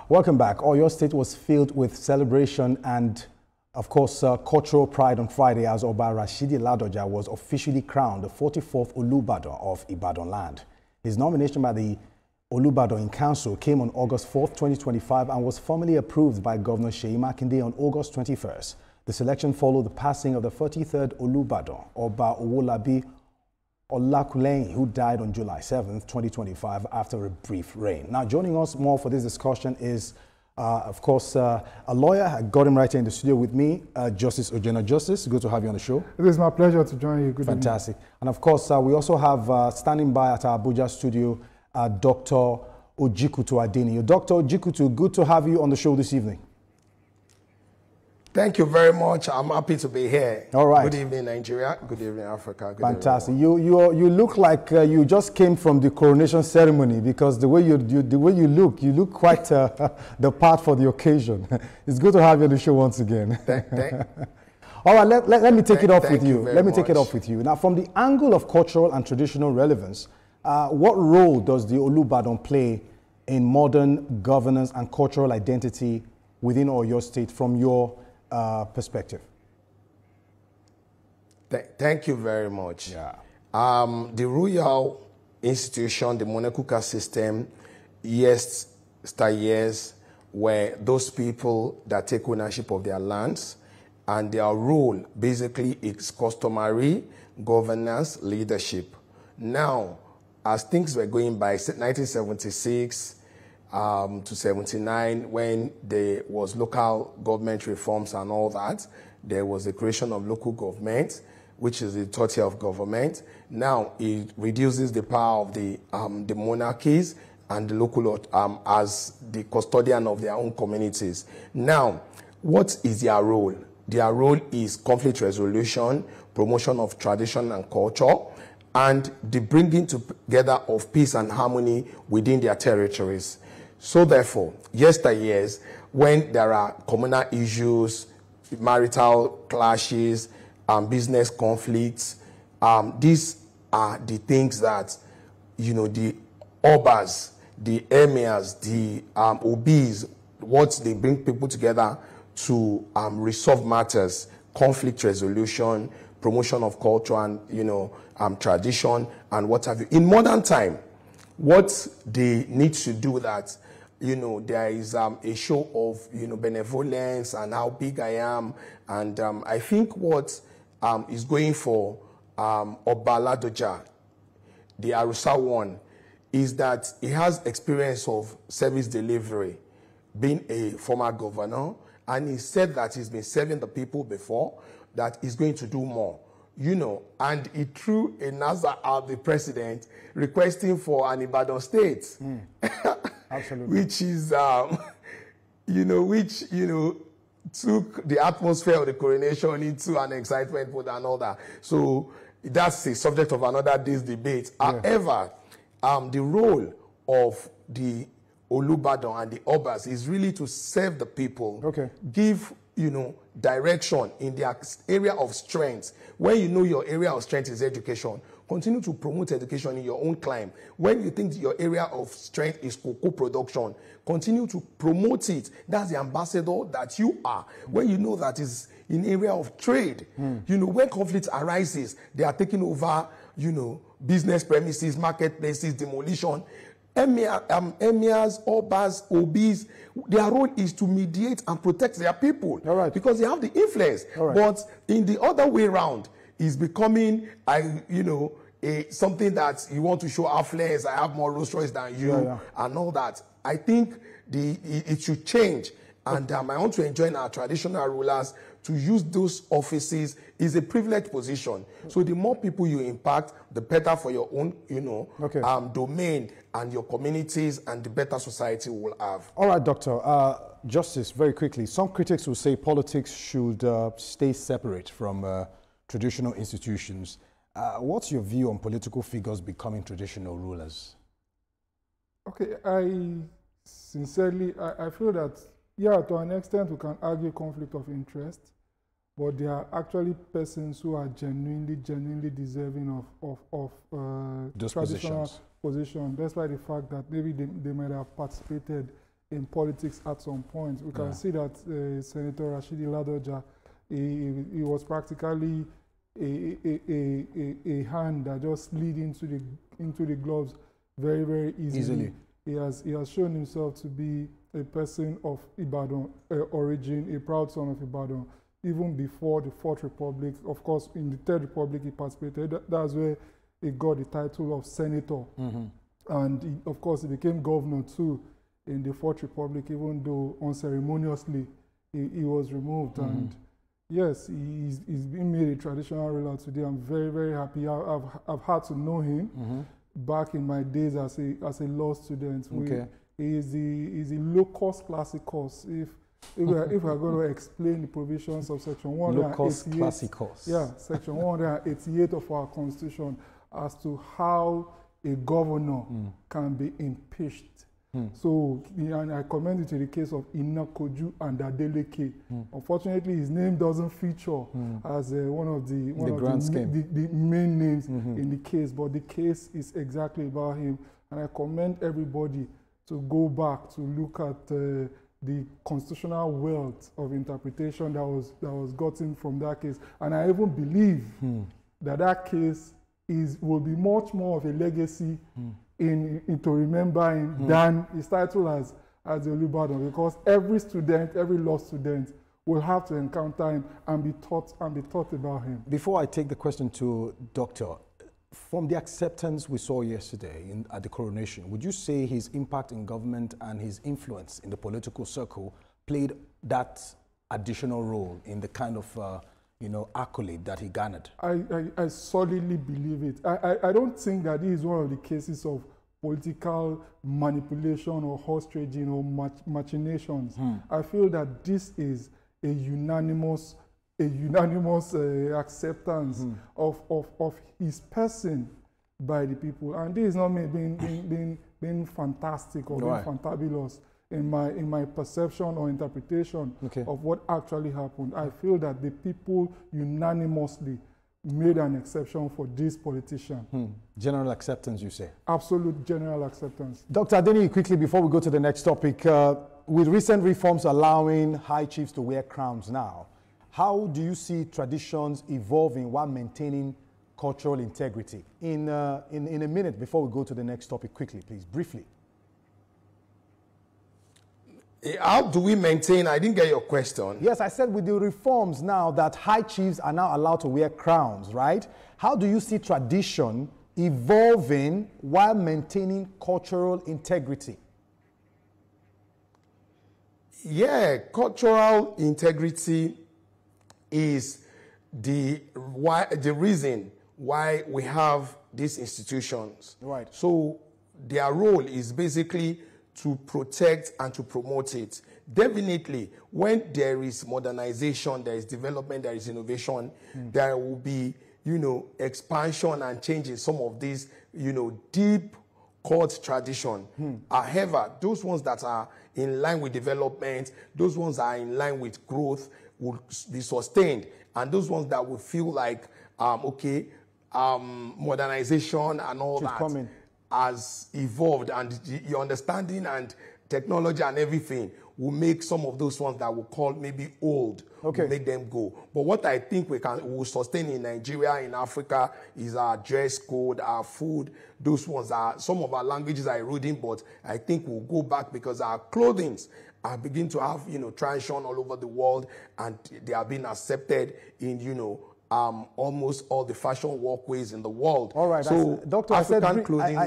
Welcome back. Oyo State was filled with celebration and, of course, cultural pride on Friday as Oba Rashidi Ladoja was officially crowned the 44th Olubadan of Ibadan land. His nomination by the Olubadan in Council came on August 4th, 2025 and was formally approved by Governor Seyi Makinde on August 21st. The selection followed the passing of the 43rd Olubadan, Oba Owolabi Olakuleyin, who died on July 7th, 2025 after a brief reign. Now, joining us more for this discussion is, of course, a lawyer. I got him right here in the studio with me, Justice Ojena. Justice, good to have you on the show. It is my pleasure to join you. Good Fantastic. Evening. And of course, we also have standing by at our Abuja studio, Dr. Ojikutu Adeniyi. Dr. Ojikutu, good to have you on the show this evening. Thank you very much. I'm happy to be here. All right. Good evening, Nigeria. Good evening, Africa. Good Fantastic. You look like you just came from the coronation ceremony, because the way you look quite the part for the occasion. It's good to have you on the show once again. All right. Let me take it off with you. Let me take it off with you. Now, from the angle of cultural and traditional relevance, what role does the Olubadan play in modern governance and cultural identity within Oyo State from your perspective? Thank you very much. Yeah. The royal institution, the monarchical caste system, years were those people that take ownership of their lands, and their role basically is customary governance, leadership. Now, as things were going by 1976 to 79, when there was local government reforms and all that, there was the creation of local government, which is the authority of government. Now it reduces the power of the monarchies and the local as the custodian of their own communities. Now, what is their role? Their role is conflict resolution, promotion of tradition and culture, and the bringing together of peace and harmony within their territories. So therefore, yesteryears, when there are communal issues, marital clashes, business conflicts, these are the things that, the obas, the emirs, the obis, what they bring people together to resolve matters, conflict resolution, promotion of culture and tradition and what have you. In modern time, what they need to do that, there is a show of, benevolence and how big I am. And I think what is going for Oba Ladoja, the Arusa one, is that he has experience of service delivery, being a former governor, and he said that he's been serving the people before, that he's going to do more. And he threw a NASA at the president requesting for an Ibadan state. Absolutely. Which is, took the atmosphere of the coronation into an excitement mode and all that. So that's the subject of another day's debate. Yeah. However, the role of the Olubadan and the Obas is really to serve the people, give, direction in their area of strength. When you know your area of strength is education, continue to promote education in your own climb. When you think your area of strength is cocoa production, continue to promote it. That's the ambassador that you are. When you know that is in area of trade, when conflict arises, they are taking over, business premises, marketplaces, demolition. Emirs, Obas, Obis, their role is to mediate and protect their people. All right. Because they have the influence. All right. But in the other way around, is becoming, something that you want to show affluence. I have more Rolls Royce than you, and all that. I think it should change. And I want to enjoin our traditional rulers to use those offices. Is a privileged position. So the more people you impact, the better for your own, domain and your communities, and the better society will have. All right, Doctor. Justice, very quickly. Some critics will say politics should stay separate from traditional institutions. What's your view on political figures becoming traditional rulers? Okay, I sincerely, I feel that, to an extent we can argue conflict of interest, but there are actually persons who are genuinely deserving of those traditional position, despite the fact that maybe they might have participated in politics at some point. We can see that Senator Rashidi Ladoja, he was practically a hand that just slid into the gloves very, very easily. He has shown himself to be a person of Ibadan origin, a proud son of Ibadan. Even before the Fourth Republic, of course, in the Third Republic he participated. That's where he got the title of senator. And of course, he became governor too in the Fourth Republic, even though unceremoniously he was removed. And yes, he's been made a traditional ruler today. I'm very, very happy. I've had to know him back in my days as a law student. He is the locus classicus. If we're going to explain the provisions of Section 188, Section 188 of our Constitution as to how a governor can be impeached. So, and I commend it to the case of Inakoju and Adeleke. Unfortunately, his name doesn't feature as one of the main names in the case, but the case is exactly about him. And I commend everybody to go back to look at the constitutional wealth of interpretation that was gotten from that case. And I even believe that case will be much more of a legacy to remember him than his title as the Olubadan, because every law student will have to encounter him and be taught about him. Before I take the question to Doctor, from the acceptance we saw yesterday at the coronation, would you say his impact in government and his influence in the political circle played that additional role in the kind of accolade that he garnered? I solidly believe it. I don't think that this is one of the cases of political manipulation or horse trading or machinations. I feel that this is a unanimous acceptance of his person by the people, and this is not me being fantastic or being fantabulous in my perception or interpretation of what actually happened. I feel that the people unanimously made an exception for this politician. General acceptance, you say? Absolute general acceptance. Dr. Adeni, quickly, before we go to the next topic, with recent reforms allowing high chiefs to wear crowns now, how do you see traditions evolving while maintaining cultural integrity? In a minute, before we go to the next topic, quickly, please, briefly. How do we maintain? I didn't get your question. Yes, I said with the reforms now that high chiefs are now allowed to wear crowns, right? How do you see tradition evolving while maintaining cultural integrity? Yeah, cultural integrity is the reason why we have these institutions. Right. So their role is basically to protect and to promote it. Definitely, when there is modernization, there is development, there is innovation, there will be, expansion and change in some of these, deep court tradition. However, those ones that are in line with development, those ones that are in line with growth will be sustained. And those ones that will feel like, modernization and all that has evolved, and your understanding and technology and everything will make some of those ones that we call maybe old, make them go. But what I think we will sustain in Nigeria, in Africa, is our dress code, our food. Those ones are, some of our languages are eroding, but I think we'll go back because our clothing are beginning to have, tradition all over the world, and they are being accepted in, almost all the fashion walkways in the world. All right. So Doctor, African clothing